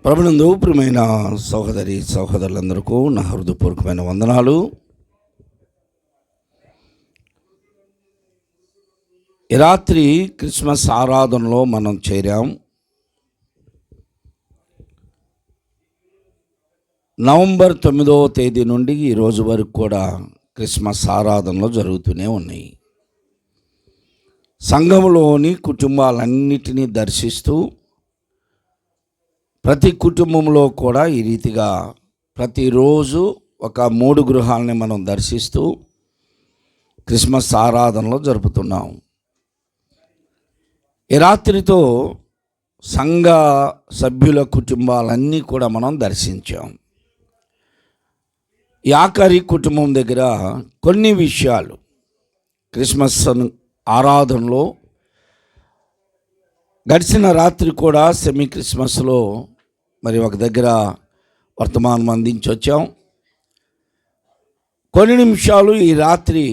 ప్రభునందు ప్రియమైన సహోదరి సహోదరులందరికీ నా హృదయపూర్వకమైన వందనాలు. ఈ రాత్రి క్రిస్మస్ ఆరాధనలో మనం చేరాం. నవంబర్ 9వ తేదీ నుండి ఈ రోజు వరకు కూడా క్రిస్మస్ ఆరాధనలు జరుగుతూనే ఉన్నాయి. సంఘంలోని కుటుంబాలన్నిటినీ దర్శిస్తూ ప్రతి కుటుంబంలో కూడా ఈ రీతిగా ప్రతిరోజు ఒక 3 గృహాలని మనం దర్శిస్తూ క్రిస్మస్ ఆరాధనలో జరుపుతున్నాం. ఈ రాత్రితో సంఘ సభ్యుల కుటుంబాలన్నీ కూడా మనం దర్శించాం. ఈ ఆఖరి కుటుంబం దగ్గర కొన్ని విషయాలు క్రిస్మస్ ఆరాధనలో గడిచిన రాత్రి కూడా సెమీ క్రిస్మస్లో మరి ఒక దగ్గర వర్తమానం అందించి వచ్చాం. కొన్ని నిమిషాలు ఈ రాత్రి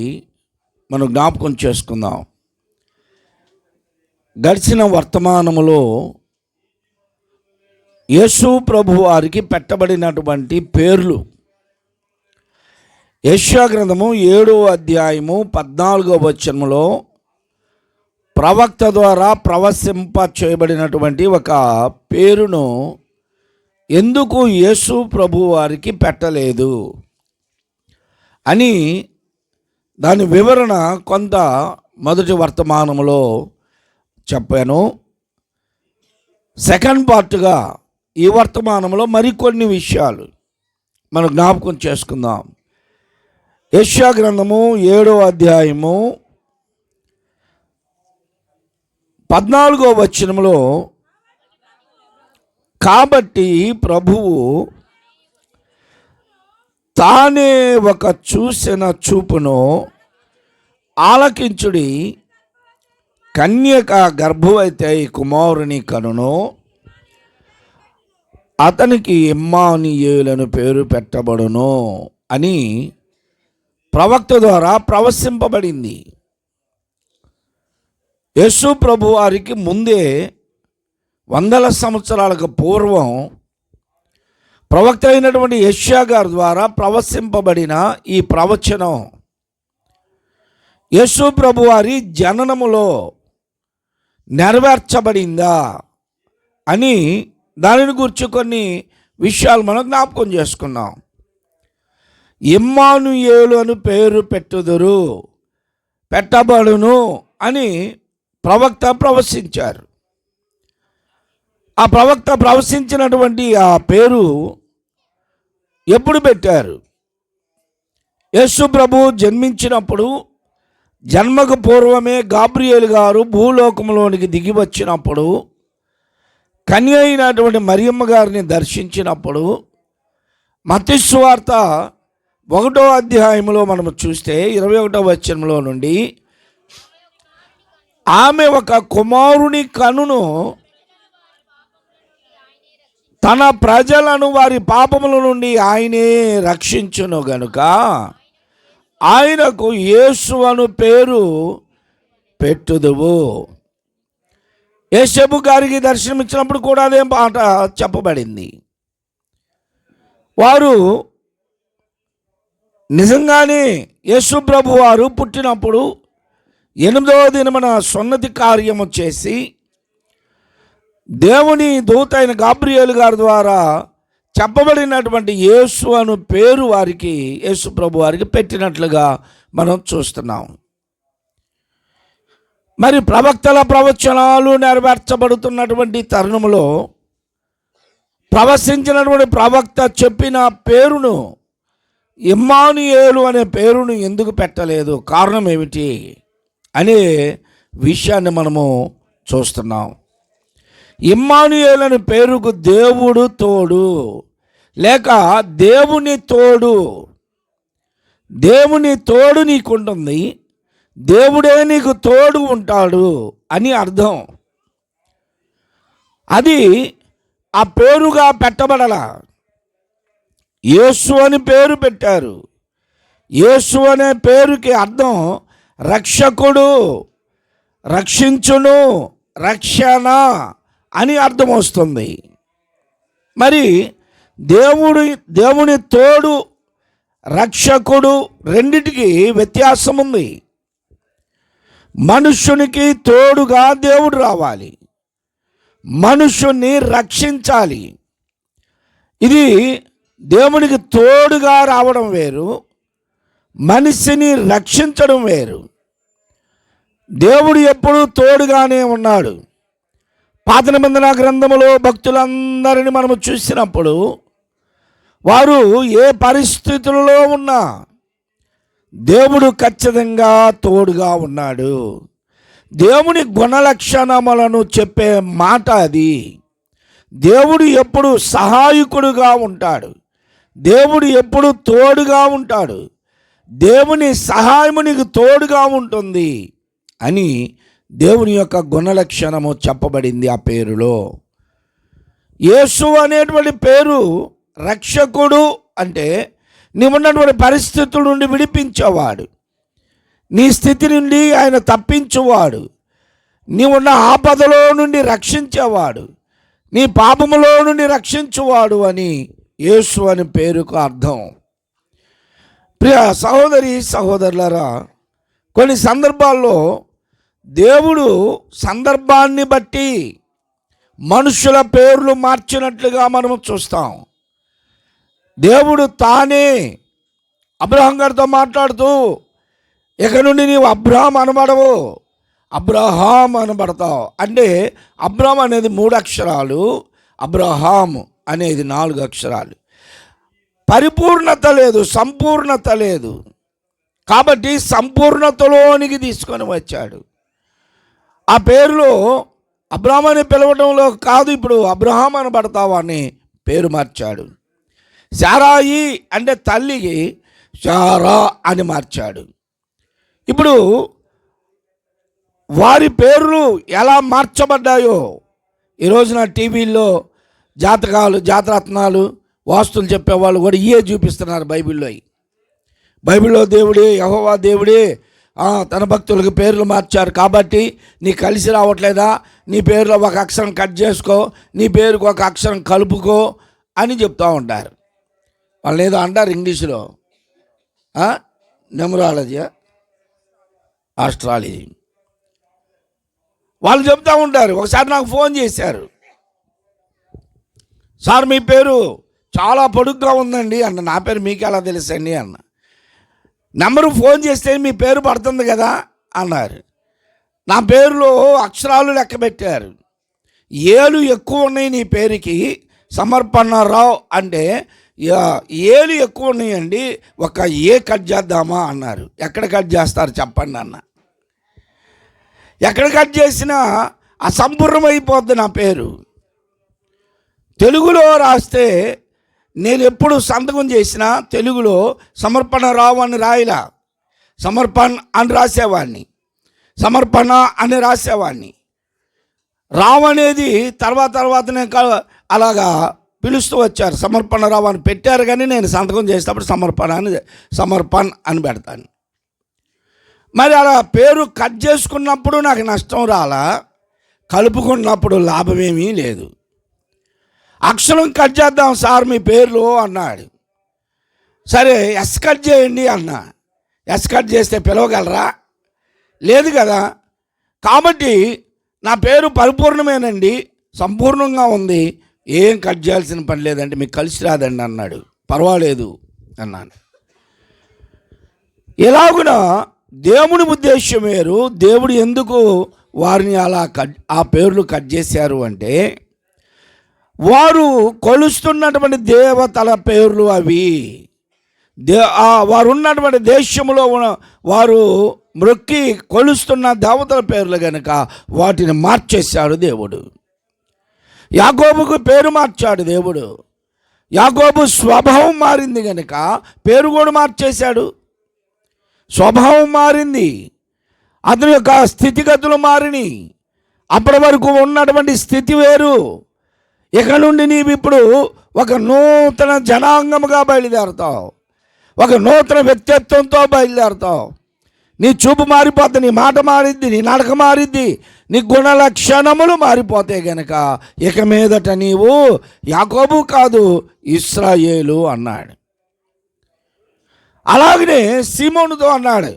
మనం జ్ఞాపకం చేసుకుందాం. గడిచిన వర్తమానములో యేసు ప్రభు వారికి పెట్టబడినటువంటి పేర్లు యెషయా గ్రంథము 7వ అధ్యాయము 14వ వచనములో ప్రవక్త ద్వారా ప్రవశింప చేయబడినటువంటి ఒక పేరును ఎందుకు యేసు ప్రభు వారికి పెట్టలేదు అని దాని వివరణ కొంత మొదటి వర్తమానంలో చెప్పాను. సెకండ్ పార్ట్గా ఈ వర్తమానంలో మరికొన్ని విషయాలు మనం జ్ఞాపకం చేసుకుందాం. యెషయా గ్రంథము 7వ అధ్యాయము 14వ వచనంలో కాబట్టి ప్రభువు తానే ఒక చూసిన చూపును ఆలకించుడి, కన్యక గర్భవతి కుమారుని కనును, అతనికి ఇమ్మానుయేలును పేరు పెట్టబడును అని ప్రవక్త ద్వారా ప్రవశింపబడింది. యేసు ప్రభు వారికి ముందే 100 సంవత్సరాలకు పూర్వం ప్రవక్త అయినటువంటి యెషయా గారి ద్వారా ప్రవశింపబడిన ఈ ప్రవచనం యేసు ప్రభు వారి జననములో నెరవేర్చబడిందా అని దానిని గురించి కొన్ని విషయాలు మనం జ్ఞాపకం చేసుకున్నాం. ఇమ్మానుయేలు అని పేరు పెట్టబడును అని ప్రవక్త ప్రవశించారు. ఆ ప్రవక్త ప్రవశించినటువంటి ఆ పేరు ఎప్పుడు పెట్టారు? యేసు ప్రభు జన్మించినప్పుడు జన్మకు పూర్వమే గాబ్రియేలు గారు భూలోకంలోనికి దిగి వచ్చినప్పుడు కన్య అయినటువంటి మరియమ్మ గారిని దర్శించినప్పుడు మత్తయి సువార్త 1వ అధ్యాయంలో మనం చూస్తే 21వ వచనంలో నుండి ఆమె ఒక కుమారుని కనును తన ప్రజలను వారి పాపముల నుండి ఆయనే రక్షించును గనుక ఆయనకు యేసు అను పేరు పెట్టుదువు. యేసేపు గారికి దర్శనమిచ్చినప్పుడు కూడా అదే మాట చెప్పబడింది. వారు నిజంగానే యేసు ప్రభు వారు పుట్టినప్పుడు 8వ దినమున సున్నతి కార్యము చేసి దేవుని దూత అయిన గాబ్రియేలు గారి ద్వారా చెప్పబడినటువంటి యేసు అను పేరు వారికి యేసు ప్రభు వారికి పెట్టినట్లుగా మనం చూస్తున్నాం. మరి ప్రవక్తల ప్రవచనాలు నెరవేర్చబడుతున్నటువంటి తరుణంలో ప్రవశించినటువంటి ప్రవక్త చెప్పిన పేరును ఇమ్మానుయేలు అనే పేరును ఎందుకు పెట్టలేదు, కారణం ఏమిటి అనే విషయాన్ని మనము చూస్తున్నాం. ఇమ్మానుయేలు అనే పేరుకు దేవుడు తోడు లేక దేవుని తోడు, దేవుని తోడు నీకుంటుంది, దేవుడే నీకు తోడు ఉంటాడు అని అర్థం. అది ఆ పేరుగా పెట్టబడాల. యేసు అని పేరు పెట్టారు. యేసు అనే పేరుకి అర్థం రక్షకుడు, రక్షించును, రక్షణ అని అర్థం వస్తుంది. మరి దేవుని తోడు, రక్షకుడు రెండిటికి వ్యత్యాసం ఉంది. మనుష్యునికి తోడుగా దేవుడు రావాలి, మనుష్యుని రక్షించాలి. ఇది దేవునికి తోడుగా రావడం వేరు, మనిషిని రక్షించడం వేరు. దేవుడు ఎప్పుడూ తోడుగానే ఉన్నాడు. పాత నిబంధన గ్రంథములో భక్తులందరినీ మనము చూసినప్పుడు వారు ఏ పరిస్థితులలో ఉన్నా దేవుడు ఖచ్చితంగా తోడుగా ఉన్నాడు. దేవుని గుణలక్షణములను చెప్పే మాట అది. దేవుడు ఎప్పుడు సహాయకుడుగా ఉంటాడు, దేవుడు ఎప్పుడు తోడుగా ఉంటాడు, దేవుని సహాయము నీకు తోడుగా ఉంటుంది అని దేవుని యొక్క గుణలక్షణము చెప్పబడింది ఆ పేరులో. యేసు అనేటువంటి పేరు రక్షకుడు అంటే నీవున్నటువంటి పరిస్థితుల నుండి విడిపించేవాడు, నీ స్థితి నుండి ఆయన తప్పించువాడు, నీవున్న ఆపదలో నుండి రక్షించేవాడు, నీ పాపములో నుండి రక్షించువాడు అని యేసు అని పేరుకు అర్థం. ప్రియ సహోదరి సహోదరులారా, కొన్ని సందర్భాల్లో దేవుడు సందర్భాన్ని బట్టి మనుషుల పేర్లు మార్చినట్లుగా మనము చూస్తాం. దేవుడు తానే అబ్రహాం గారితో మాట్లాడుతూ, ఇక నుండి నీవు అబ్రహాం అనబడవు, అబ్రహాం అనబడతావు. అంటే అబ్రహాం అనేది 3 అక్షరాలు, అబ్రహాం అనేది 4 అక్షరాలు. పరిపూర్ణత లేదు, సంపూర్ణత లేదు. కాబట్టి సంపూర్ణతలోనికి తీసుకొని వచ్చాడు. ఆ పేరులో అబ్రహాం అని పిలవడంలో కాదు, ఇప్పుడు అబ్రహాం అనబడతావు అని పేరు మార్చాడు. శారాయి అంటే తల్లికి శారా అని మార్చాడు. ఇప్పుడు వారి పేర్లు ఎలా మార్చబడ్డాయో ఈ రోజున టీవీల్లో జాతకాలు, జాతరత్నాలు, వాస్తులు చెప్పేవాళ్ళు కూడా ఇవే చూపిస్తున్నారు. బైబిల్లో దేవుడే, యెహోవా దేవుడే తన భక్తులకు పేర్లు మార్చారు. కాబట్టి నీ కలిసి రావట్లేదా, నీ పేరులో ఒక అక్షరం కట్ చేసుకో, నీ పేరుకు ఒక అక్షరం కలుపుకో అని చెప్తూ ఉంటారు. వాళ్ళు ఏదో అంటారు ఇంగ్లీషులో న్యూమరాలజీ, ఆస్ట్రాలజీ వాళ్ళు చెప్తూ ఉంటారు. ఒకసారి నాకు ఫోన్ చేశారు, సార్ మీ పేరు చాలా పొడుగ్గా ఉందండి అన్న. నా పేరు మీకు ఎలా తెలుసండి అన్న. నెంబరు ఫోన్ చేస్తే మీ పేరు పడుతుంది కదా అన్నారు. నా పేరులో అక్షరాలు లెక్క పెట్టారు. 7 ఎక్కువ ఉన్నాయి నీ పేరుకి, సమర్పణరావు అంటే 7 ఎక్కువ ఉన్నాయండి, ఒక ఏ కట్ చేద్దామా అన్నారు. ఎక్కడ కట్ చేస్తారు చెప్పండి అన్న. ఎక్కడ కట్ చేసినా అసంపూర్ణమైపోద్ది నా పేరు. తెలుగులో రాస్తే నేను ఎప్పుడు సంతకం చేసినా తెలుగులో సమర్పణరావు అని రాయిలా, సమర్పణ అని రాసేవాడిని, సమర్పణ అని రాసేవాడిని. రావు అనేది తర్వాతనే అలాగా పిలుస్తూ వచ్చారు. సమర్పణరావు అని పెట్టారు, కానీ నేను సంతకం చేసేటప్పుడు సమర్పణ అని పెడతాను. మరి అలా పేరు కట్ చేసుకున్నప్పుడు నాకు నష్టం రాలా, కలుపుకున్నప్పుడు లాభమేమీ లేదు. అక్షరం కట్ చేద్దాం సార్ మీ పేర్లు అన్నాడు. సరే ఎస్ కట్ చేయండి అన్నా. ఎస్ కట్ చేస్తే పిలవగలరా? లేదు కదా. కాబట్టి నా పేరు పరిపూర్ణమేనండి, సంపూర్ణంగా ఉంది, ఏం కట్ చేయాల్సిన పని లేదంటే మీకు కలిసి రాదండి అన్నాడు. పర్వాలేదు అన్నాను. ఎలాగున దేవుని ఉద్దేశం వేరు. దేవుడు ఎందుకు వారిని అలా ఆ పేర్లు కట్ చేశారు అంటే, వారు కొలుస్తున్నటువంటి దేవతల పేర్లు అవి. వారు ఉన్నటువంటి దేశంలో వారు మ్రొక్కి కొలుస్తున్న దేవతల పేర్లు కనుక వాటిని మార్చేశాడు దేవుడు. యాకోబుకు పేరు మార్చాడు దేవుడు. యాకోబు స్వభావం మారింది కనుక పేరు కూడా మార్చేశాడు. స్వభావం మారింది, అతని యొక్క స్థితిగతులు మారినాయి. అప్పటి వరకు ఉన్నటువంటి స్థితి వేరు. ఇక నుండి నీవు ఇప్పుడు ఒక నూతన జనాంగముగా బయలుదేరుతావు, ఒక నూతన వ్యక్తిత్వంతో బయలుదేరుతావు. నీ చూపు మారిపోద్ది, నీ మాట మారిద్ది, నీ నడక మారిద్ది, నీ గుణ లక్షణములు మారిపోతే గనక ఇక మీదట నీవు యాకోబు కాదు ఇశ్రాయేలు అన్నాడు. అలాగనే సీమోనుతో అన్నాడు,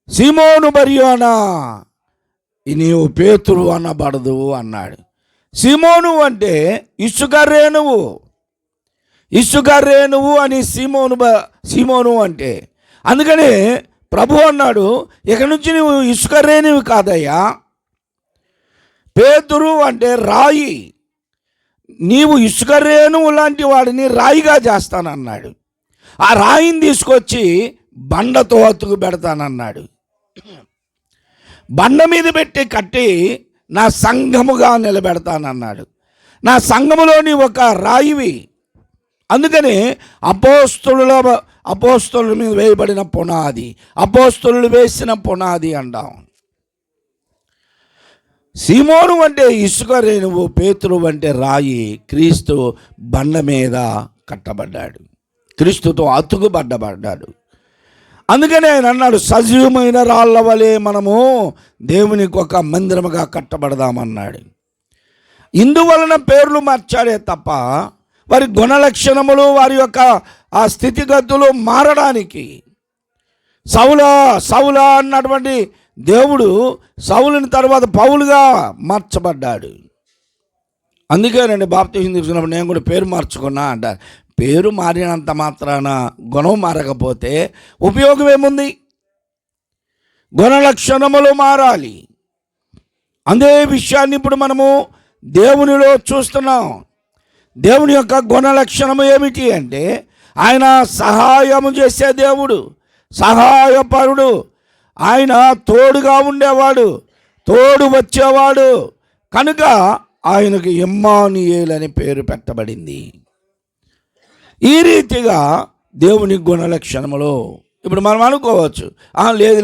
సీమోను బర్యోనా నీవు పేతురు అనబడదు అన్నాడు. సీమోను అంటే ఇసుక రేణువు, ఇసుక రేణువు అని సీమోను అంటే. అందుకని ప్రభు అన్నాడు, ఇక నుంచి నువ్వు ఇసుక రేణువు కాదయ్యా, పేతురు అంటే రాయి, నీవు ఇసుక రేణువు లాంటి వాడిని రాయిగా చేస్తానన్నాడు. ఆ రాయిని తీసుకొచ్చి బండతో అతుకు పెడతానన్నాడు. బండ మీద పెట్టి కట్టి నా సంఘముగా నిలబెడతానన్నాడు. నా సంఘములోని ఒక రాయివి. అందుకని అపోస్తలుల మీద వేయబడిన పునాది, అపోస్తలులు వేసిన పునాది అంటాం. సీమోను అంటే ఇసుక రేణువు, పేతురు అంటే రాయి. క్రీస్తు బండ మీద కట్టబడ్డాడు, క్రీస్తుతో అతుకుబడ్డబడ్డాడు. అందుకని ఆయన అన్నాడు, సజీవమైన రాళ్ళ వలె మనము దేవునికి ఒక మందిరముగా కట్టబడదామన్నాడు. ఇందువలన పేర్లు మార్చాడే తప్ప వారి గుణలక్షణములు, వారి యొక్క ఆ స్థితిగతులు మారడానికి. సౌలా అన్నటువంటి దేవుడు సౌలుని తర్వాత పౌలుగా మార్చబడ్డాడు. అందుకేనండి బాప్తిసం తీసుకున్నప్పుడు నేను కూడా పేరు మార్చుకున్నా అంటారు. పేరు మారినంత మాత్రాన గుణం మారకపోతే ఉపయోగం ఏముంది? గుణలక్షణములు మారాలి. అదే విషయాన్ని ఇప్పుడు మనము దేవునిలో చూస్తున్నాం. దేవుని యొక్క గుణలక్షణము ఏమిటి అంటే ఆయన సహాయము చేసే దేవుడు, సహాయపరుడు. ఆయన తోడుగా ఉండేవాడు, తోడు వచ్చేవాడు. కనుక ఆయనకు ఇమ్మానుయేలు అని పేరు పెట్టబడింది. ఈ రీతిగా దేవుని గుణలక్షణములు ఇప్పుడు మనం అనుకోవచ్చు,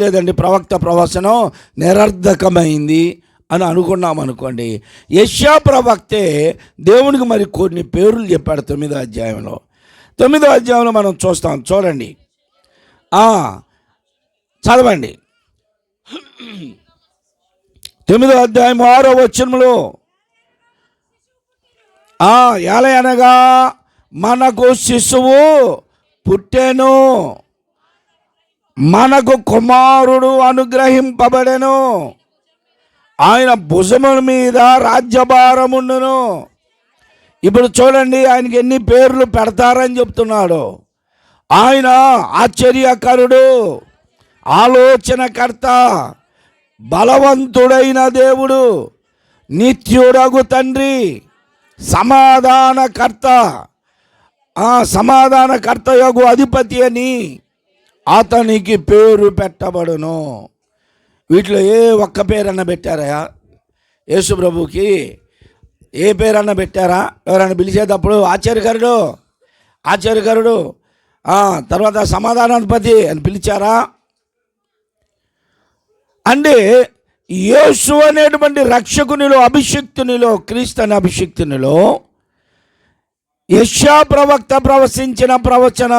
లేదండి ప్రవచనం నిరర్ధకమైంది అని అనుకున్నాం అనుకోండి. యెషయా ప్రవక్తే దేవునికి మరి కొన్ని పేర్లు చెప్పాడు 9వ అధ్యాయంలో. 9వ అధ్యాయంలో మనం చూస్తాం, చూడండి, చదవండి. 9వ అధ్యాయం 6వ వచనంలో ఎలా అనగా మనకు శిశువు పుట్టెను, మనకు కుమారుడు అనుగ్రహింపబడెను, ఆయన భుజముల మీద రాజ్యభారముండును. ఇప్పుడు చూడండి ఆయనకి ఎన్ని పేర్లు పెడతారని చెప్తున్నాడు. ఆయన ఆశ్చర్యకరుడు, ఆలోచనకర్త, బలవంతుడైన దేవుడు, నిత్యుడగు తండ్రి, సమాధానకర్త, సమాధానకర్తయగు అధిపతి అని అతనికి పేరు పెట్టబడును. వీటిలో ఏ ఒక్క పేరన్నా పెట్టారా? యేసు ప్రభుకి ఏ పేరన్నా పెట్టారా? ఎవరైనా పిలిచేటప్పుడు ఆశ్చర్యకరుడు, ఆశ్చర్యకరుడు, తర్వాత సమాధానాధిపతి అని పిలిచారా? అంటే యేసు అనేటువంటి రక్షకునిలో, అభిషిక్తునిలో, క్రీస్తు అనే అభిషిక్తునిలో యెషయా ప్రవక్త ప్రవచించిన ప్రవచన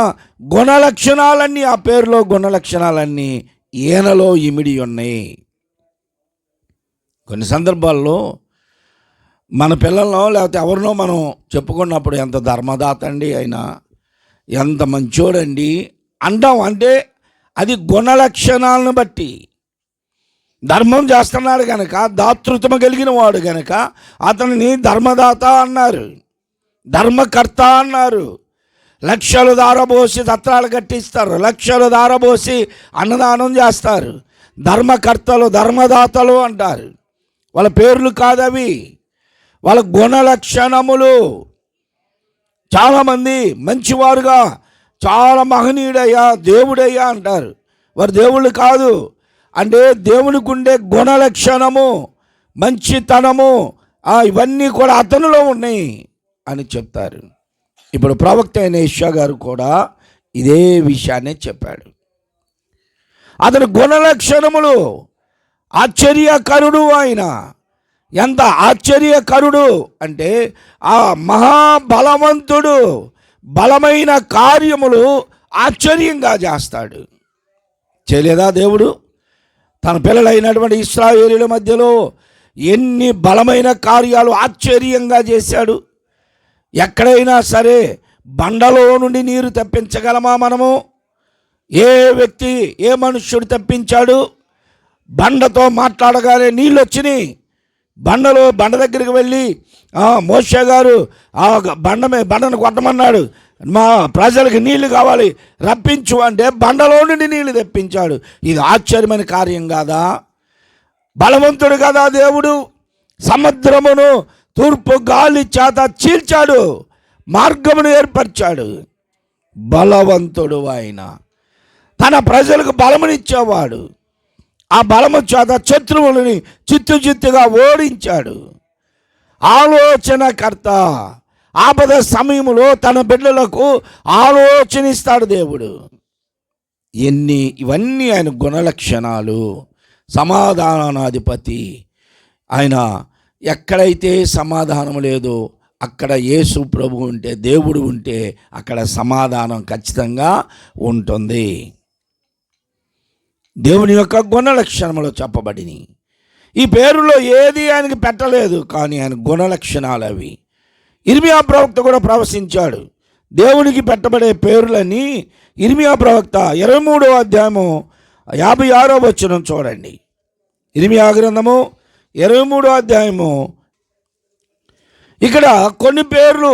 గుణలక్షణాలన్నీ, ఆ పేరులో గుణలక్షణాలన్నీ ఈయనలో ఇమిడి ఉన్నాయి. కొన్ని సందర్భాల్లో మన పిల్లల్లో లేకపోతే ఎవరినో మనం చెప్పుకున్నప్పుడు ఎంత ధర్మదాత అండి, ఆయన ఎంత మంచోడండి అంటాం. అంటే అది గుణలక్షణాలను బట్టి. ధర్మం చేస్తున్నాడు కనుక, దాతృత్వం కలిగిన వాడు కనుక అతనిని ధర్మదాత అన్నారు, ధర్మకర్త అన్నారు. లక్షలు దారబోసి సత్రాలు కట్టిస్తారు, లక్షలు దారబోసి అన్నదానం చేస్తారు. ధర్మకర్తలు, ధర్మదాతలు అంటారు. వాళ్ళ పేర్లు కాదవి, వాళ్ళ గుణలక్షణములు. చాలామంది మంచివారుగా, చాలా మహనీయుడయ్యా, దేవుడయ్యా అంటారు. వారు దేవుళ్ళు కాదు. అంటే దేవునికి ఉండే గుణలక్షణము, మంచితనము, ఇవన్నీ కూడా అతనిలో ఉన్నాయి అని చెప్తారు. ఇప్పుడు ప్రవక్త అయిన యెషయా గారు కూడా ఇదే విషయాన్నే చెప్పాడు. అతని గుణలక్షణములు ఆశ్చర్యకరుడు. ఆయన ఎంత ఆశ్చర్యకరుడు అంటే ఆ మహాబలవంతుడు, బలమైన కార్యములు ఆశ్చర్యంగా చేస్తాడు. చేయలేదా దేవుడు? తన పిల్లలైనటువంటి ఇశ్రాయేలీయుల మధ్యలో ఎన్ని బలమైన కార్యాలు ఆశ్చర్యంగా చేశాడు. ఎక్కడైనా సరే బండలో నుండి నీరు తెప్పించగలమా మనము? ఏ వ్యక్తి, ఏ మనుష్యుడు తెప్పించాడు? బండతో మాట్లాడగానే నీళ్ళు వచ్చినాయి. బండ దగ్గరికి వెళ్ళి మోషే గారు ఆ బండను కొట్టమన్నాడు, మా ప్రజలకు నీళ్లు కావాలి రప్పించు అంటే బండలో నుండి నీళ్లు తెప్పించాడు. ఇది ఆశ్చర్యమైన కార్యం కాదా? బలవంతుడు కదా దేవుడు. సముద్రమును తూర్పు గాలి చేత చీల్చాడు, మార్గమును ఏర్పరిచాడు. బలవంతుడు ఆయన. తన ప్రజలకు బలమునిచ్చేవాడు. ఆ బలము చేత శత్రువులని చిత్తుగా ఓడించాడు. ఆలోచనకర్త. ఆపద సమయంలో తన బిడ్డలకు ఆలోచన ఇస్తాడు దేవుడు. ఇవన్నీ ఆయన గుణలక్షణాలు. సమాధానాధిపతి ఆయన. ఎక్కడైతే సమాధానం లేదో అక్కడ యేసు ప్రభు ఉంటే, దేవుడు ఉంటే అక్కడ సమాధానం ఖచ్చితంగా ఉంటుంది. దేవుని యొక్క గుణలక్షణములు చెప్పబడినవి. ఈ పేరులో ఏది ఆయనకి పెట్టలేదు, కానీ ఆయన గుణలక్షణాలు అవి. ఇర్మియా ప్రవక్త కూడా ప్రవశించాడు. దేవునికి పెట్టబడే పేర్లని ఇర్మియా ప్రవక్త 23వ అధ్యాయము 56వ వచనం చూడండి. ఇర్మియా గ్రంథము 23వ అధ్యాయము. ఇక్కడ కొన్ని పేర్లు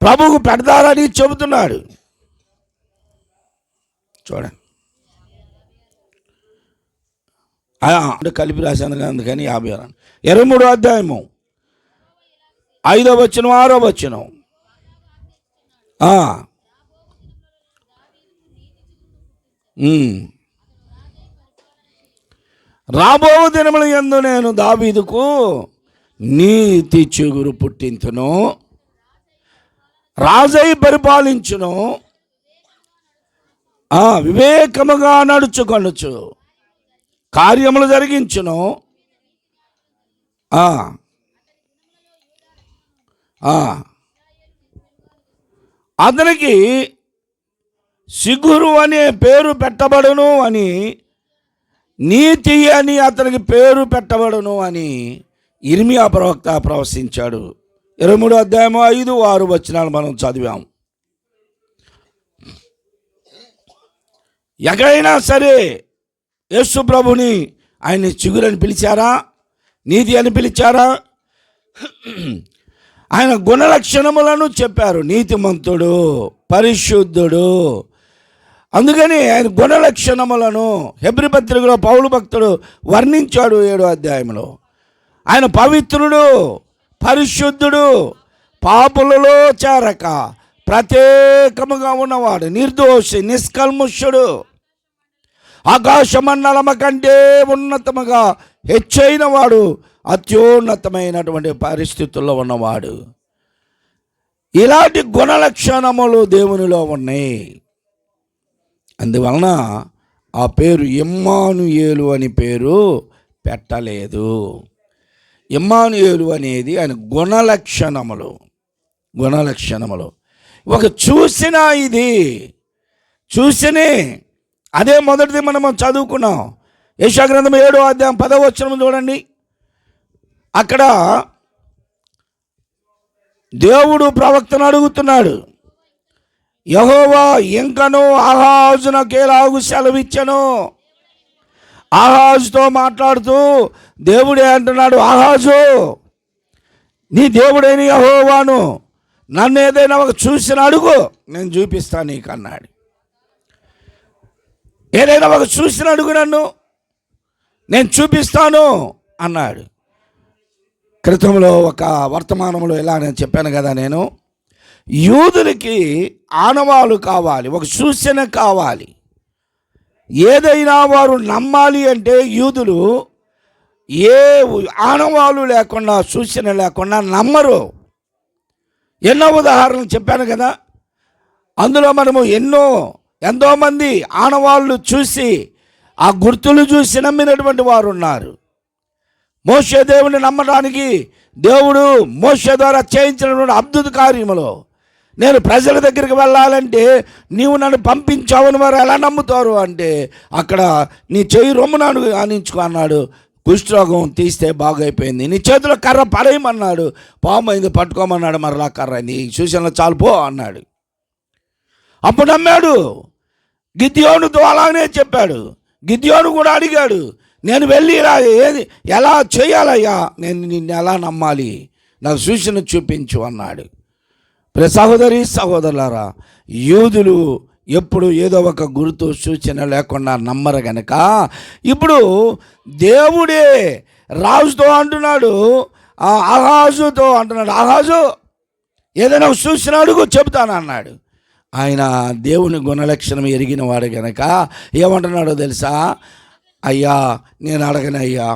ప్రభువుకు పెడతారని చెబుతున్నాడు. చూడండి, కలిపి రాశాను అందుకని 56. 23వ అధ్యాయము 5వ వచనం 6వ వచనం. రాబో దినముల యందు నేను దావీదుకు నీతి చిగురు పుట్టించును, రాజై పరిపాలించును, వివేకముగా నడుచుకొనుచు కార్యములు జరిగించును. అతనికి సిగురు అనే పేరు పెట్టబడును అని, నీతి అని అతనికి పేరు పెట్టబడును అని ఇర్మియా ప్రవక్త ప్రవశించాడు. 23వ అధ్యాయము 5, 6 వచనాలు మనం చదివాం. ఎక్కడైనా సరే యేసు ప్రభుని ఆయన్ని చిగురని పిలిచారా? నీతి అని పిలిచారా? ఆయన గుణలక్షణములను చెప్పారు. నీతిమంతుడు, పరిశుద్ధుడు. అందుకని ఆయన గుణలక్షణములను హెబ్రీ పత్రికలో పౌలు భక్తుడు వర్ణించాడు 7వ అధ్యాయంలో. ఆయన పవిత్రుడు, పరిశుద్ధుడు, పాపులలో చేరక ప్రత్యేకముగా ఉన్నవాడు, నిర్దోషి, నిష్కల్ముషుడు, ఆకాశమండలము కంటే ఉన్నతముగా హెచ్చైన వాడు, అత్యున్నతమైనటువంటి పరిస్థితుల్లో ఉన్నవాడు. ఇలాంటి గుణలక్షణములు దేవునిలో ఉన్నాయి. అందువలన ఆ పేరు ఇమ్మానుయేలు అని పేరు పెట్టలేదు. ఇమ్మానుయేలు అనేది ఆయన గుణలక్షణములు. ఒక చూసినే అదే మొదటిది మనము చదువుకున్నాం. యెషయా గ్రంథం 7వ అధ్యాయం 10వ వచనం చూడండి. అక్కడ దేవుడు ప్రవక్తను అడుగుతున్నాడు, యెహోవా ఇంకను ఆహాజునకేలాగు సెలవిచ్చెను. ఆహాజుతో మాట్లాడుతూ దేవుడే అంటున్నాడు, ఆహాజు, నీ దేవుడైన యెహోవాను నన్ను ఏదైనా ఒక చూసిన అడుగు, నేను చూపిస్తాను నీకు అన్నాడు. ఏదైనా ఒక చూసిన అడుగు, నన్ను నేను చూపిస్తాను అన్నాడు. క్రితంలో ఒక వర్తమానంలో ఇలా నేను చెప్పాను కదా, నేను యూదులకి ఆనవాలు కావాలి, ఒక సూచన కావాలి. ఏదైనా వారు నమ్మాలి అంటే యూదులు ఏ ఆనవాలు లేకుండా, సూచన లేకుండా నమ్మరు. ఎన్నో ఉదాహరణలు చెప్పాను కదా. అందులో మనము ఎంతోమంది ఆనవాళ్ళు చూసి, ఆ గుర్తులు చూసి నమ్మినటువంటి వారు ఉన్నారు. మోషే దేవుని నమ్మడానికి దేవుడు మోషే ద్వారా చేయించినటువంటి అద్భుత కార్యములో, నేను ప్రజల దగ్గరికి వెళ్ళాలంటే నీవు నన్ను పంపించావని వారు ఎలా నమ్ముతారు అంటే, అక్కడ నీ చెయ్యి రొమ్మునాడు ఆనించుకో అన్నాడు. కుష్ఠరోగం తీస్తే బాగైపోయింది. నీ చేతిలో కర్ర పడేయమన్నాడు, పాము అయింది, పట్టుకోమన్నాడు, మరలా కర్ర అయింది, ఈ సూచనలో చాలు పో అన్నాడు. అప్పుడు నమ్మాడు. గిద్యోనుతో అలానే చెప్పాడు. గిద్యోను కూడా అడిగాడు, నేను వెళ్ళి ఏది ఎలా చేయాలయ్యా, నేను నిన్ను ఎలా నమ్మాలి, నాకు సూచన చూపించు అన్నాడు. సహోదరి సహోదరులారా, యూదులు ఎప్పుడు ఏదో ఒక గుర్తు సూచన లేకుండా నమ్మరు గనక ఇప్పుడు దేవుడే రాజుతో అంటున్నాడు, ఆహాజుతో అంటున్నాడు, ఆహాజు ఏదైనా ఒక సూచన అడుగు చెబుతాను అన్నాడు. ఆయన దేవుని గుణలక్షణం ఎరిగిన వాడు గనక ఏమంటున్నాడో తెలుసా? అయ్యా నేను అడగనయ్యా,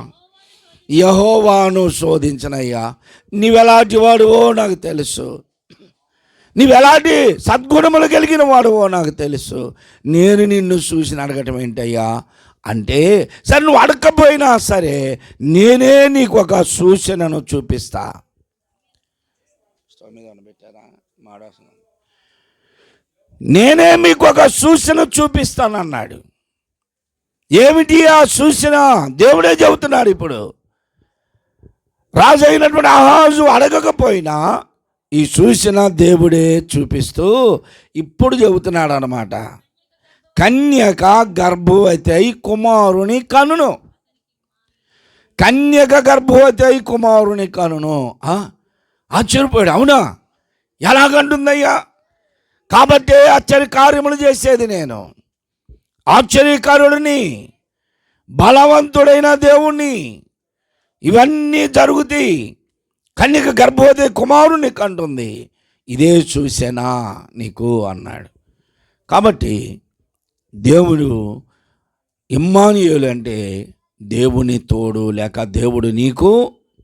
యెహోవాను శోధించనయ్యా, నీవెలాంటి వాడువో నాకు తెలుసు, నీవెలాంటి సద్గుణములు కలిగిన వాడువో నాకు తెలుసు, నేను నిన్ను చూసి అడగటం ఏంటయ్యా అంటే, సరే నువ్వు అడగకపోయినా సరే నేనే నీకు ఒక సూచనను చూపిస్తా. నేనే మీకు ఒక సూచన చూపిస్తానన్నాడు. ఏమిటి ఆ సూచన? దేవుడే చెబుతున్నాడు. ఇప్పుడు రాజు అయినటువంటి ఆహాజు అడగకపోయినా ఈ సూచన దేవుడే చూపిస్తూ ఇప్పుడు చెబుతున్నాడు అన్నమాట. కన్యక గర్భవతి అయి కుమారుని కనును. కన్యక గర్భవతి అయి కుమారుని కనును. ఆశ్చర్యపోయాడు. అవునా, ఎలాగంటుందయ్యా? కాబట్టే ఆశ్చర్య కార్యములు చేసేది నేను, ఆశ్చర్యకారుడిని, బలవంతుడైన దేవుణ్ణి. ఇవన్నీ జరుగుతాయి. కన్యక గర్భవతి కుమారుని కంటుంది, ఇదే చూసేనా నీకు అన్నాడు. కాబట్టి దేవుడు ఇమ్మానుయేలు అంటే దేవుని తోడు, లేక దేవుడు నీకు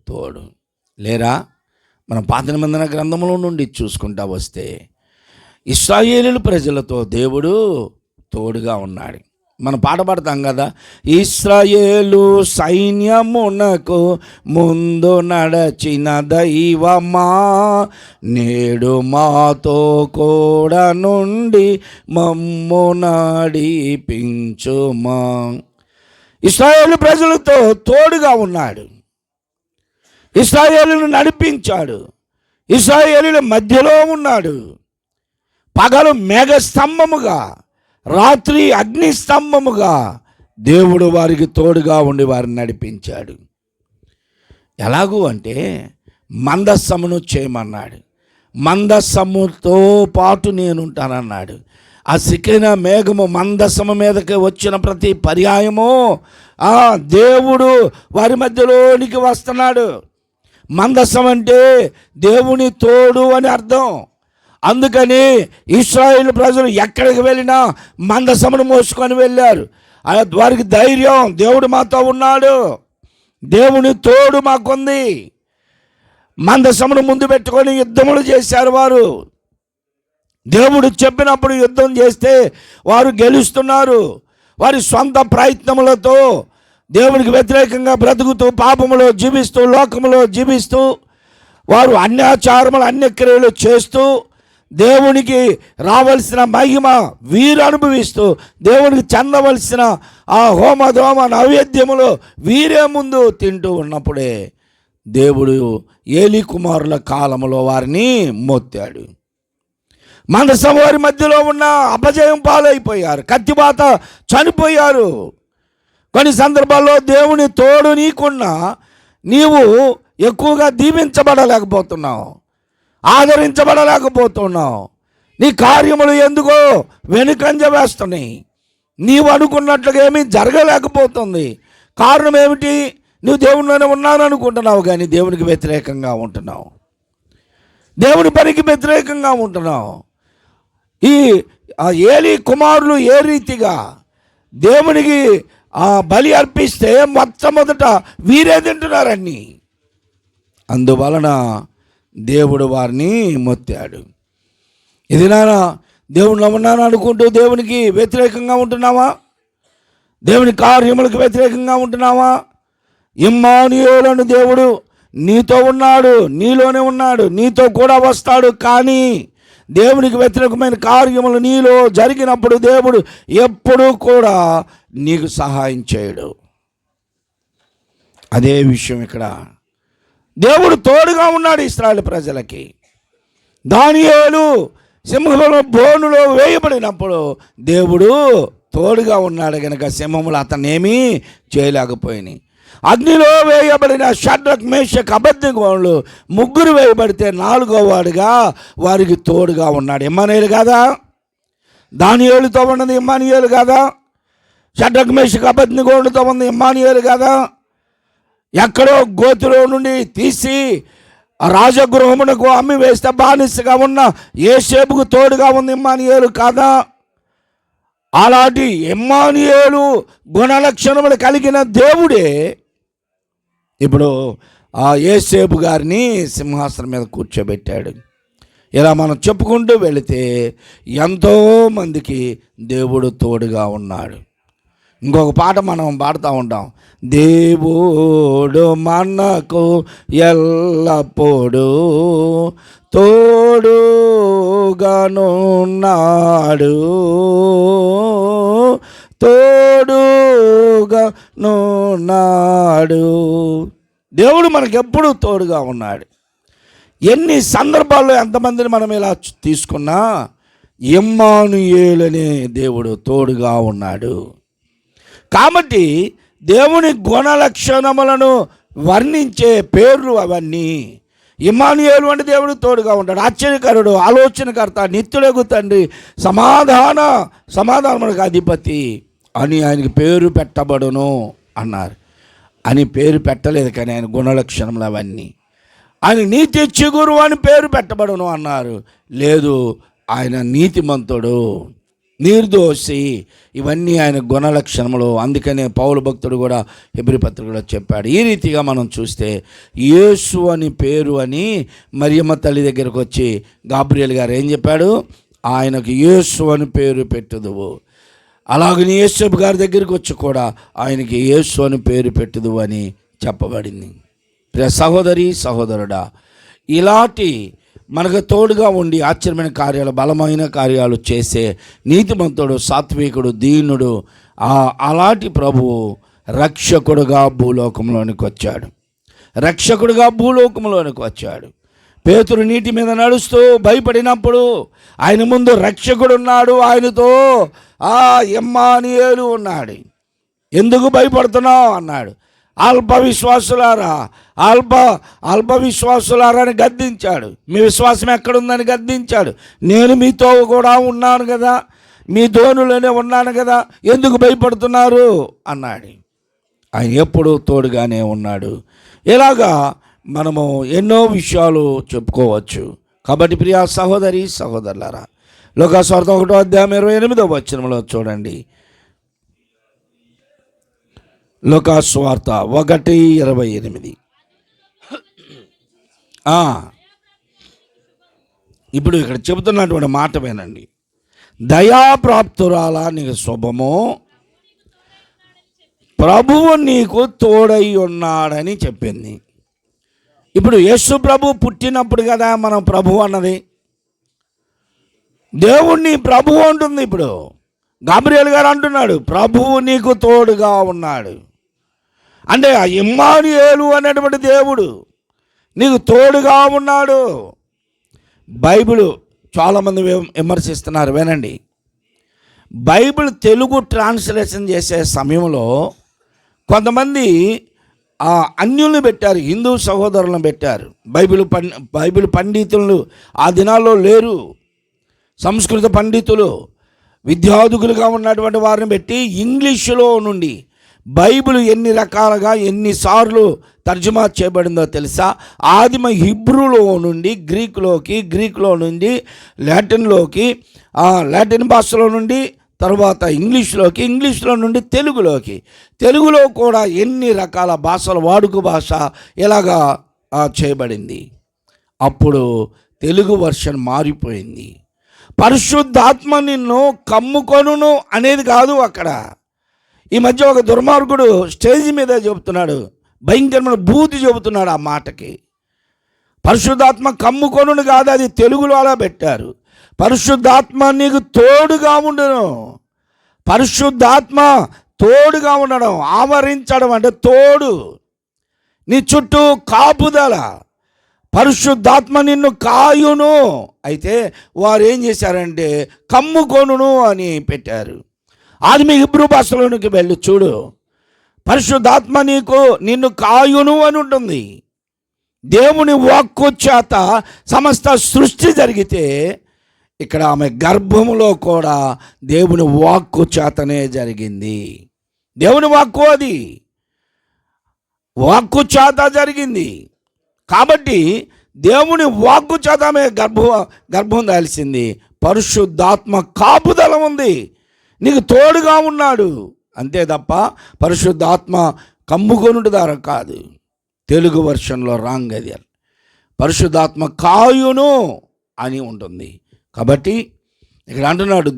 తోడు. లేరా మనం పాత నిబంధన గ్రంథంలో నుండి చూసుకుంటా వస్తే ఇశ్రాయేలు ప్రజలతో దేవుడు తోడుగా ఉన్నాడు. మనం పాట పాడతాం కదా, ఇశ్రాయేలు సైన్యమునకు ముందు నడచిన దైవమా, నేడు మాతో కూడా నుండి మమ్ము నడిపించుమా. ఇశ్రాయేలు ప్రజలతో తోడుగా ఉన్నాడు, ఇశ్రాయేలును నడిపించాడు, ఇశ్రాయేలుల మధ్యలో ఉన్నాడు. పగలు మేఘస్తంభముగా, రాత్రి అగ్నిస్తంభముగా దేవుడు వారికి తోడుగా ఉండి వారిని నడిపించాడు. ఎలాగూ అంటే మందస్సమును చేయమన్నాడు, మందస్సముతో పాటు నేనుంటానన్నాడు. ఆ సిక్కిన మేఘము మందస్సము మీదకి వచ్చిన ప్రతి పర్యాయము దేవుడు వారి మధ్యలోనికి వస్తున్నాడు. మందస్సం అంటే దేవుని తోడు అని అర్థం. అందుకని ఇశ్రాయేలు ప్రజలు ఎక్కడికి వెళ్ళినా మందసమును మోసుకొని వెళ్ళారు. వారికి ధైర్యం, దేవుడు మాతో ఉన్నాడు, దేవుని తోడు మాకుంది. మందసమును ముందు పెట్టుకొని యుద్ధములు చేశారు వారు. దేవుడు చెప్పినప్పుడు యుద్ధం చేస్తే వారు గెలుస్తున్నారు. వారి సొంత ప్రయత్నములతో దేవునికి వ్యతిరేకంగా బ్రతుకుతూ, పాపములో జీవిస్తూ, లోకములో జీవిస్తూ, వారు అన్యాచారములు, అన్యక్రియలు చేస్తూ, దేవునికి రావలసిన మహిమ వీరు అనుభవిస్తూ, దేవునికి చెందవలసిన ఆ హోమధోమ నైవేద్యములు వీరే ముందు తింటూ ఉన్నప్పుడే దేవుడు ఏలీ కుమారుల కాలంలో వారిని మోత్తాడు. మందసం వారి మధ్యలో ఉన్న అపజయం పాలైపోయారు, కత్తిబాత చనిపోయారు. కొన్ని సందర్భాల్లో దేవుని తోడు నీకున్నా నీవు ఎక్కువగా దీవించబడలేకపోతున్నావు, ఆదరించబడలేకపోతున్నావు. నీ కార్యములు ఎందుకో వెనుకంజ వేస్తున్నాయి, నీవు అనుకున్నట్లుగా ఏమీ జరగలేకపోతుంది. కారణం ఏమిటి? నువ్వు దేవునిలోనే ఉన్నాను అనుకుంటున్నావు, కానీ దేవునికి వ్యతిరేకంగా ఉంటున్నావు, దేవుని పనికి వ్యతిరేకంగా ఉంటున్నావు. ఈ ఏలీ కుమారులు ఏ రీతిగా దేవునికి బలి అర్పిస్తే మొట్టమొదట వీరే తింటున్నారని, అందువలన దేవుడు వారిని మొత్తాడు. ఇది నానా దేవునిలో ఉన్నాను అనుకుంటూ దేవునికి వ్యతిరేకంగా ఉంటున్నావా? దేవుని కార్యములకు వ్యతిరేకంగా ఉంటున్నావా? ఇమ్మానుయేలు దేవుడు నీతో ఉన్నాడు, నీలోనే ఉన్నాడు, నీతో కూడా వస్తాడు. కానీ దేవునికి వ్యతిరేకమైన కార్యములు నీలో జరిగినప్పుడు దేవుడు ఎప్పుడూ కూడా నీకు సహాయం చేయడు. అదే విషయం ఇక్కడ. దేవుడు తోడుగా ఉన్నాడు ఇశ్రాయేలు ప్రజలకి. దానియేలు సింహముల బోనులో వేయబడినప్పుడు దేవుడు తోడుగా ఉన్నాడు కనుక సింహములు అతన్నేమీ చేయలేకపోయినాయి. అగ్నిలో వేయబడిన షడ్రక్ మేషక్ అబేద్నెగోలు ముగ్గురు వేయబడితే నాలుగో వాడుగా వారికి తోడుగా ఉన్నాడు. ఇమ్మానుయేలు కాదా? దానియేలుతో ఉన్నది ఇమ్మానుయేలు కాదా? షడ్రక్ మేషక్ అబేద్నెగోలతో ఉన్నది ఇమ్మానుయేలు కాదా? ఎక్కడో గోతిలో నుండి తీసి రాజగృహమునకు అమ్మి వేస్తే బానిసగా ఉన్న యోసేపుకు తోడుగా ఉంది ఇమ్మానుయేలు కాదా? అలాంటి ఇమ్మానుయేలు గుణలక్షణములు కలిగిన దేవుడే ఇప్పుడు ఆ యోసేపు గారిని సింహాసనం మీద కూర్చోబెట్టాడు. ఇలా మనం చెప్పుకుంటూ వెళితే ఎంతోమందికి దేవుడు తోడుగా ఉన్నాడు. ఇంకొక పాట మనం పాడుతూ ఉంటాం, దేవుడు మనకు ఎల్లప్పుడూ తోడుగానున్నాడు, తోడుగానున్నాడు. దేవుడు మనకెప్పుడు తోడుగా ఉన్నాడు. ఎన్ని సందర్భాల్లో ఎంతమందిని మనం ఇలా తీసుకున్నా ఇమ్మానుయేలు అనే దేవుడు తోడుగా ఉన్నాడు. కాబట్టి దేవుని గుణలక్షణములను వర్ణించే పేర్లు అవన్నీ. ఇమ్మానుయేలు అంటే దేవుడు తోడుగా ఉంటాడు, ఆశ్చర్యకరుడు, ఆలోచనకర్త, నిత్యుడగు తండ్రి, సమాధానమునకు అధిపతి అని ఆయనకి పేరు పెట్టబడును అన్నారు. అని పేరు పెట్టలేదు, కానీ ఆయన గుణలక్షణములు అవన్నీ. ఆయన నీతి చిగురు అని పేరు పెట్టబడును అన్నారు. లేదు, ఆయన నీతిమంతుడు, నిర్దోషి, ఇవన్నీ ఆయన గుణలక్షణములు. అందుకనే పౌలు భక్తుడు కూడా హెబ్రీ పత్రికలో చెప్పాడు. ఈ రీతిగా మనం చూస్తే యేసు అని పేరు అని మరియమ్మ తల్లి దగ్గరకు వచ్చి గాబ్రియల్ గారు ఏం చెప్పాడు? ఆయనకు యేసు అని పేరు పెట్టుదువు. అలాగని యేసేపు గారి దగ్గరికి వచ్చి కూడా ఆయనకి యేసు అని పేరు పెట్టుదువు అని చెప్పబడింది. ప్రియ సహోదరి సహోదరుడా, ఇలాంటి మనకు తోడుగా ఉండి ఆశ్చర్యమైన కార్యాలు, బలమైన కార్యాలు చేసే నీతిమంతుడు, సాత్వికుడు, దీనుడు, అలాంటి ప్రభువు రక్షకుడుగా భూలోకంలోనికి వచ్చాడు. పేతురు నీటి మీద నడుస్తూ భయపడినప్పుడు ఆయన ముందు రక్షకుడు ఉన్నాడు, ఆయనతో ఇమ్మానుయేలు ఉన్నాడు. ఎందుకు భయపడుతున్నావు అన్నాడు. అల్ప విశ్వాసులారా అని గద్దించాడు. మీ విశ్వాసం ఎక్కడుందని గద్దించాడు. నేను మీతో కూడా ఉన్నాను కదా, మీ దోణులోనే ఉన్నాను కదా, ఎందుకు భయపడుతున్నారు అన్నాడు. ఆయన ఎప్పుడూ తోడుగానే ఉన్నాడు. ఇలాగా మనము ఎన్నో విషయాలు చెప్పుకోవచ్చు. కాబట్టి ప్రియా సహోదరి సహోదరులారా, లోకాసువార్త 1:28 చూడండి. లోకాసువార్త 1:28. ఇప్పుడు ఇక్కడ చెబుతున్నటువంటి మాట వినండి. దయాప్రాప్తురాలా నీకు శుభము, ప్రభువు నీకు తోడై ఉన్నాడని చెప్పింది. ఇప్పుడు యేసు ప్రభు పుట్టినప్పుడు కదా మనం ప్రభు అన్నది. దేవుణ్ణి ప్రభువు అంటుంది. ఇప్పుడు గాబ్రియల్ గారు అంటున్నాడు, ప్రభువు నీకు తోడుగా ఉన్నాడు. అంటే ఆ ఇమ్మానుయేలు అనేటువంటి దేవుడు నీకు తోడుగా ఉన్నాడు. బైబిల్ చాలామంది విమర్శిస్తున్నారు, వినండి. బైబిల్ తెలుగు ట్రాన్స్లేషన్ చేసే సమయంలో కొంతమంది అన్యుల్ని పెట్టారు, హిందూ సహోదరులను పెట్టారు. బైబిల్ పండితులు ఆ దినాల్లో లేరు. సంస్కృత పండితులు, విద్యార్థులుగా ఉన్నటువంటి వారిని పెట్టి ఇంగ్లీషులో నుండి బైబిల్ ఎన్ని రకాలుగా ఎన్నిసార్లు తర్జుమా చేయబడిందో తెలుసా? ఆదిమ హిబ్రూలో నుండి గ్రీకులో నుండి లాటిన్లోకి, లాటిన్ భాషలో నుండి తర్వాత ఇంగ్లీష్లో నుండి తెలుగులో కూడా ఎన్ని రకాల భాషలు, వాడుక భాష ఇలాగా చేయబడింది. అప్పుడు తెలుగు వర్షన్ మారిపోయింది. పరిశుద్ధాత్మ నిన్ను కమ్ముకొనును అనేది కాదు అక్కడ. ఈ మధ్య ఒక దుర్మార్గుడు స్టేజ్ మీద చెబుతున్నాడు, భయంకరమైన బూతి చెబుతున్నాడు ఆ మాటకి. పరిశుద్ధాత్మ కమ్ముకొనును కాదు, అది తెలుగులో అలా పెట్టారు. పరిశుద్ధాత్మ నీకు తోడుగా ఉండను. పరిశుద్ధాత్మ తోడుగా ఉండడం, ఆవరించడం అంటే తోడు. నీ చుట్టూ కాపుదల, పరిశుద్ధాత్మ నిన్ను కాయును. అయితే వారు ఏం చేశారంటే కమ్ముకొనును అని పెట్టారు. అది మీ హిబ్రూ భాషలోనికి వెళ్ళి చూడు, పరిశుద్ధాత్మ నిన్ను కాయును అని ఉంటుంది. దేవుని వాక్కు చేత సమస్త సృష్టి జరిగితే ఇక్కడ ఆమె గర్భములో కూడా దేవుని వాక్కు చేతనే జరిగింది. దేవుని వాక్కు, అది వాక్కు చేత జరిగింది. కాబట్టి దేవుని వాక్కు చేత ఆమె గర్భం దాల్చింది. పరిశుద్ధాత్మ కాపుదల ఉంది, నీకు తోడుగా ఉన్నాడు. అంతే తప్ప పరిశుద్ధాత్మ కమ్ముకొనుట ద్వారా కాదు. తెలుగు వర్షన్లో రాంగ్ అది. పరిశుద్ధాత్మ కాయును అని ఉంటుంది. కాబట్టి ఇక్కడ అంటున్నాడు,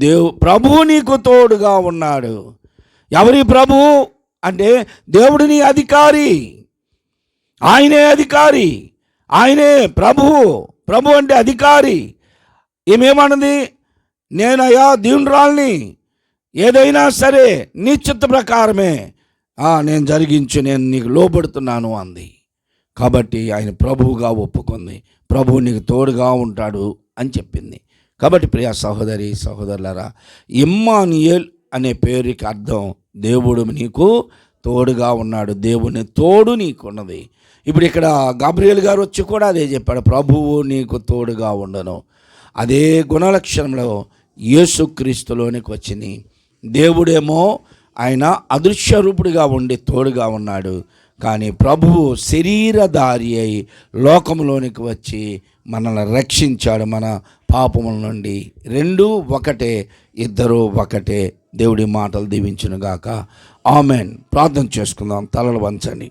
ప్రభువు నీకు తోడుగా ఉన్నాడు. ఎవరి ప్రభువు అంటే దేవుడు నీ అధికారి, ఆయనే అధికారి, ఆయనే ప్రభువు. ప్రభు అంటే అధికారి. ఏమేమన్నది, నేనయ్యా దీనురాల్ని, ఏదైనా సరే నీ చిత్త ప్రకారమే నేను నేను నీకు లోబడుతున్నాను అంది. కాబట్టి ఆయన ప్రభువుగా ఒప్పుకుంది. ప్రభువు నీకు తోడుగా ఉంటాడు అని చెప్పింది. కాబట్టి ప్రియ సహోదరి సహోదరులారా, ఇమ్మానుయేల్ అనే పేరుకి అర్థం దేవుడు నీకు తోడుగా ఉన్నాడు, దేవుని తోడు నీకున్నది. ఇప్పుడు ఇక్కడ గాబ్రియేల్ గారు వచ్చి కూడా అదే చెప్పాడు, ప్రభువు నీకు తోడుగా ఉండను. అదే గుణలక్షణంలో యేసుక్రీస్తులోనికి వచ్చింది. దేవుడేమో ఆయన అదృశ్య రూపుడిగా ఉండి తోడుగా ఉన్నాడు, కానీ ప్రభువు శరీరధారి అయి లోకంలోనికి వచ్చి మనల్ని రక్షించాడు మన పాపముల నుండి. రెండూ ఒకటే, ఇద్దరు ఒకటే. దేవుడి మాటలు దీవించునుగాక. ఆమెన్. ప్రార్థన చేసుకుందాం. తలలు వంచండి.